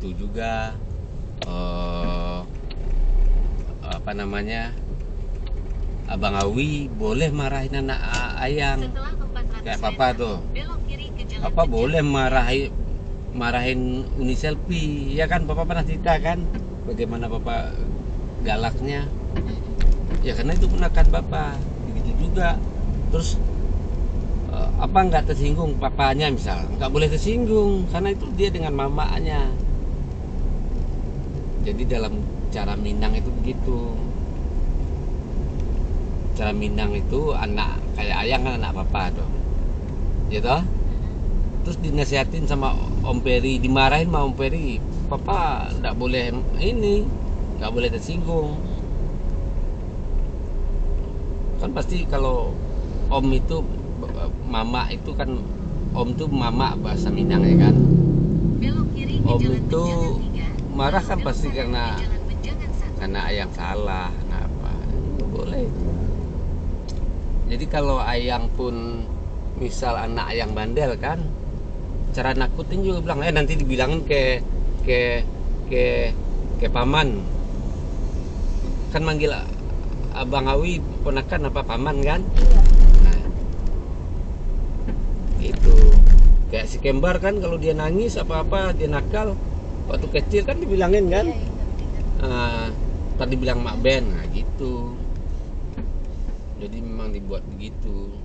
itu juga apa namanya, Abang Awi boleh marahin anak Ayang kayak papa tuh. Papa boleh marahin Uni Selfie, ya kan? Papa pernah cerita kan bagaimana papa galaknya, ya karena itu ponakan papa. Begitu juga. Terus apa nggak tersinggung papanya, misal nggak boleh tersinggung karena itu dia dengan mamanya. Jadi dalam cara Minang itu begitu. Cara Minang itu anak kayak Ayang kan anak papa tuh, gitu. Terus dinasihatin sama Om Peri, dimarahin sama Om Peri, papa nggak boleh ini, nggak boleh tersinggung. Kan pasti kalau Om itu mama itu kan, Om tuh mama bahasa Minang ya kan. Om itu marah kan pasti karena Ayang salah, kenapa? Itu boleh. Jadi kalau Ayang pun misal anak Ayang bandel kan, cara nakutin juga bilang, nanti dibilangin ke paman. Kan manggil Abang Awi ponakan apa paman kan? Nah, itu kayak si Kembar kan, kalau dia nangis apa-apa, dia nakal waktu kecil kan dibilangin kan, tadi bilang Mak Ben, nah gitu. Jadi memang dibuat begitu.